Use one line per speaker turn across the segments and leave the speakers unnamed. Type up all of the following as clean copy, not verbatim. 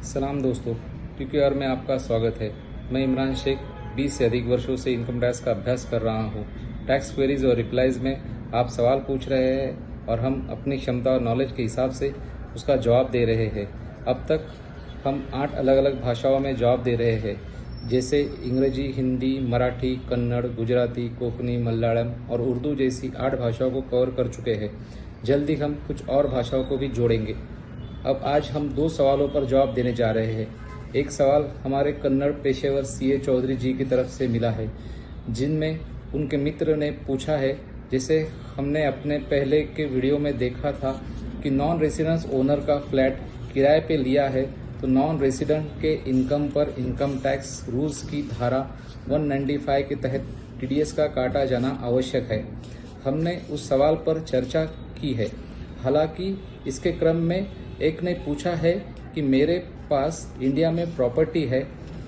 सलाम दोस्तों, PQR में आपका स्वागत है। मैं इमरान शेख 20 से अधिक वर्षों से इनकम टैक्स का अभ्यास कर रहा हूँ। टैक्स क्वेरीज और रिप्लाईज में आप सवाल पूछ रहे हैं और हम अपनी क्षमता और नॉलेज के हिसाब से उसका जवाब दे रहे हैं। अब तक हम 8 अलग अलग भाषाओं में जवाब दे रहे हैं, जैसे अंग्रेजी, हिंदी, मराठी, कन्नड़, गुजराती, कोंकणी, मलयालम और उर्दू जैसी 8 भाषाओं को कवर कर चुके हैं। जल्दी हम कुछ और भाषाओं को भी जोड़ेंगे। अब आज हम 2 सवालों पर जवाब देने जा रहे हैं। एक सवाल हमारे कन्नड़ पेशेवर CA चौधरी जी की तरफ से मिला है, जिनमें उनके मित्र ने पूछा है, जैसे हमने अपने पहले के वीडियो में देखा था कि नॉन रेसिडेंस ओनर का फ्लैट किराए पे लिया है तो नॉन रेसिडेंट के इनकम पर इनकम टैक्स रूल्स की धारा 195 के तहत TDS का काटा जाना आवश्यक है। हमने उस सवाल पर चर्चा की है। हालांकि इसके क्रम में एक ने पूछा है कि मेरे पास इंडिया में प्रॉपर्टी है,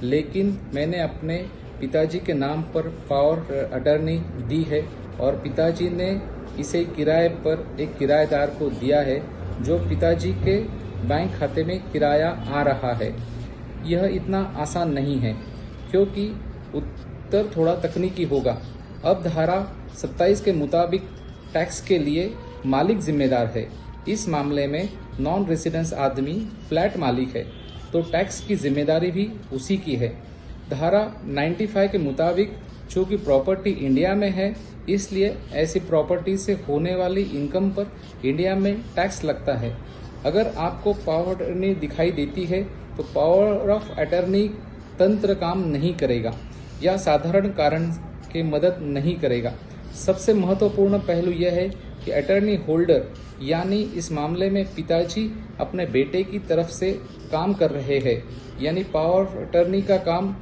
लेकिन मैंने अपने पिताजी के नाम पर पावर अटर्नी दी है और पिताजी ने इसे किराए पर एक किराएदार को दिया है, जो पिताजी के बैंक खाते में किराया आ रहा है। यह इतना आसान नहीं है, क्योंकि उत्तर थोड़ा तकनीकी होगा। अब धारा 27 के मुताबिक टैक्स के लिए मालिक जिम्मेदार है। इस मामले में नॉन रेसिडेंस आदमी फ्लैट मालिक है, तो टैक्स की जिम्मेदारी भी उसी की है। धारा 95 के मुताबिक चूंकि प्रॉपर्टी इंडिया में है, इसलिए ऐसी प्रॉपर्टी से होने वाली इनकम पर इंडिया में टैक्स लगता है। अगर आपको पावर अटर्नी दिखाई देती है तो पावर ऑफ अटर्नी तंत्र काम नहीं करेगा या साधारण कारण के मदद नहीं करेगा। सबसे महत्वपूर्ण पहलू यह है कि अटर्नी होल्डर यानी इस मामले में पिताजी अपने बेटे की तरफ से काम कर रहे हैं, यानी पावर अटर्नी का काम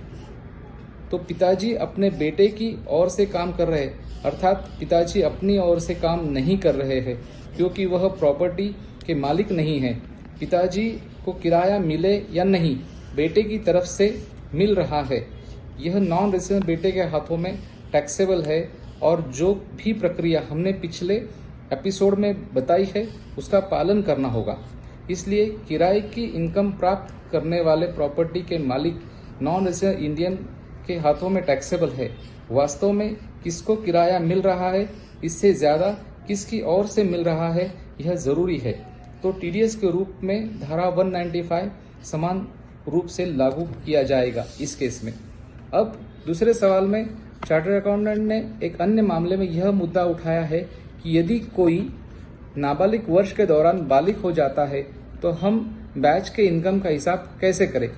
तो पिताजी अपने बेटे की ओर से काम कर रहे हैं, अर्थात पिताजी अपनी ओर से काम नहीं कर रहे हैं, क्योंकि वह प्रॉपर्टी के मालिक नहीं है। पिताजी को किराया मिले या नहीं, बेटे की तरफ से मिल रहा है। यह नॉन रेसिडेंट बेटे के हाथों में टैक्सेबल है और जो भी प्रक्रिया हमने पिछले एपिसोड में बताई है उसका पालन करना होगा। इसलिए किराए की इनकम प्राप्त करने वाले प्रॉपर्टी के मालिक नॉन रेसिडेंट इंडियन के हाथों में टैक्सेबल है। वास्तव में किसको किराया मिल रहा है, इससे ज्यादा किसकी ओर से मिल रहा है, यह जरूरी है। तो TDS के रूप में धारा 195 समान रूप से लागू किया जाएगा इस केस में। अब दूसरे सवाल में चार्टर्ड अकाउंटेंट ने एक अन्य मामले में यह मुद्दा उठाया है कि यदि कोई नाबालिग वर्ष के दौरान बालिग हो जाता है तो हम बैच के इनकम का हिसाब कैसे करें।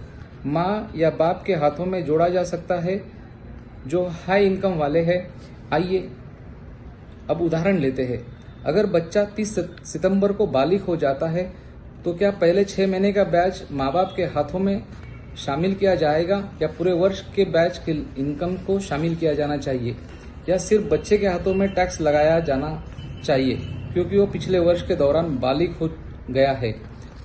माँ या बाप के हाथों में जोड़ा जा सकता है जो हाई इनकम वाले हैं। आइए अब उदाहरण लेते हैं। अगर बच्चा 30 सितंबर को बालिग हो जाता है तो क्या पहले 6 महीने का बैच माँ बाप के हाथों में शामिल किया जाएगा या पूरे वर्ष के बैच के इनकम को शामिल किया जाना चाहिए, या सिर्फ बच्चे के हाथों में टैक्स लगाया जाना चाहिए क्योंकि वो पिछले वर्ष के दौरान बालिग हो गया है।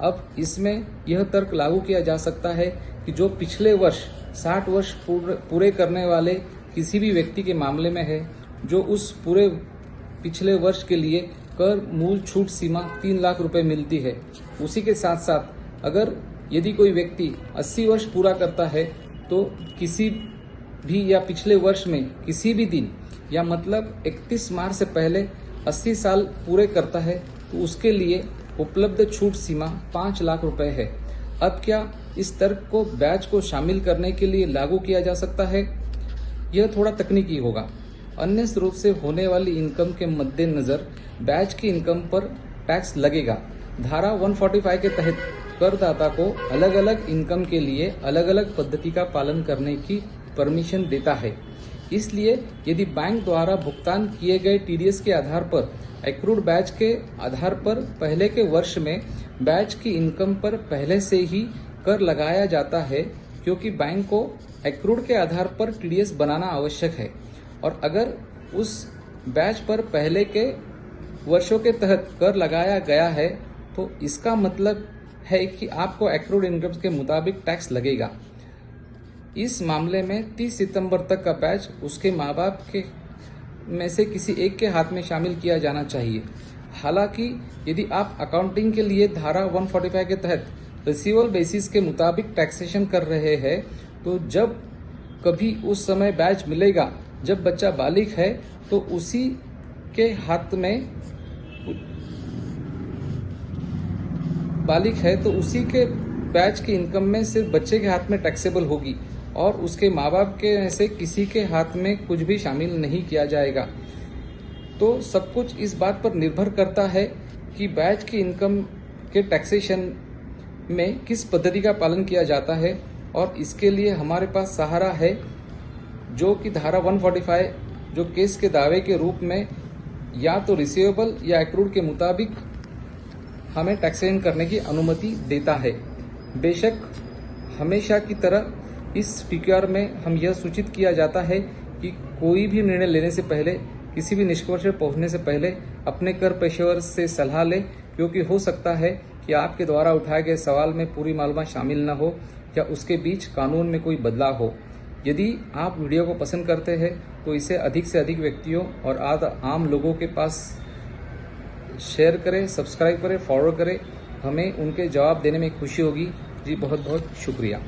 अब इसमें यह तर्क लागू किया जा सकता है कि जो पिछले वर्ष 60 वर्ष पूरे करने वाले किसी भी व्यक्ति के मामले में है, जो उस पूरे पिछले वर्ष के लिए कर मूल छूट सीमा 3 लाख रुपए मिलती है। उसी के साथ साथ अगर यदि कोई व्यक्ति 80 वर्ष पूरा करता है तो किसी भी या पिछले वर्ष में किसी भी दिन या मतलब 31 मार्च से पहले 80 साल पूरे करता है तो उसके लिए उपलब्ध छूट सीमा 5 लाख रुपए है। अब क्या इस तर्क को बैच को शामिल करने के लिए लागू किया जा सकता है? यह थोड़ा तकनीकी होगा। अन्य स्रोत से होने वाली इनकम के मद्देनजर बैच की इनकम पर टैक्स लगेगा। धारा 145 के तहत करदाता को अलग अलग इनकम के लिए अलग अलग पद्धति का पालन करने की परमिशन देता है। इसलिए यदि बैंक द्वारा भुगतान किए गए TDS के आधार पर एक्रूड बैच के आधार पर पहले के वर्ष में बैच की इनकम पर पहले से ही कर लगाया जाता है, क्योंकि बैंक को एक्रूड के आधार पर TDS बनाना आवश्यक है। और अगर उस बैच पर पहले के वर्षों के तहत कर लगाया गया है तो इसका मतलब है कि आपको एक्रूड इनकम के मुताबिक टैक्स लगेगा। इस मामले में 30 सितंबर तक का बैच उसके माँ बाप के में से किसी एक के हाथ में शामिल किया जाना चाहिए। हालांकि यदि आप अकाउंटिंग के लिए धारा 145 के तहत रिसीवेबल बेसिस के मुताबिक टैक्सेशन कर रहे हैं, तो जब कभी उस समय बैच मिलेगा जब बच्चा बालिग है, तो उसी के हाथ में बालिग है तो उसी के बैच की इनकम में सिर्फ बच्चे के हाथ में टैक्सेबल होगी और उसके माँ बाप के में से किसी के हाथ में कुछ भी शामिल नहीं किया जाएगा। तो सब कुछ इस बात पर निर्भर करता है कि बैच की इनकम के टैक्सेशन में किस पद्धति का पालन किया जाता है, और इसके लिए हमारे पास सहारा है जो कि धारा 145 जो केस के दावे के रूप में या तो रिसीवेबल या एक्रूड के मुताबिक हमें टैक्सेशन करने की अनुमति देता है। बेशक हमेशा की तरह इस टीक्यूआर में हम यह सूचित किया जाता है कि कोई भी निर्णय लेने से पहले, किसी भी निष्कर्ष पर पहुंचने से पहले अपने कर पेशेवर से सलाह लें, क्योंकि हो सकता है कि आपके द्वारा उठाए गए सवाल में पूरी मालूमात शामिल न हो या उसके बीच कानून में कोई बदलाव हो। यदि आप वीडियो को पसंद करते हैं तो इसे अधिक से अधिक व्यक्तियों और आम लोगों के पास शेयर करें, सब्सक्राइब करें, फॉरवर्ड करें। हमें उनके जवाब देने में खुशी होगी। जी बहुत बहुत शुक्रिया।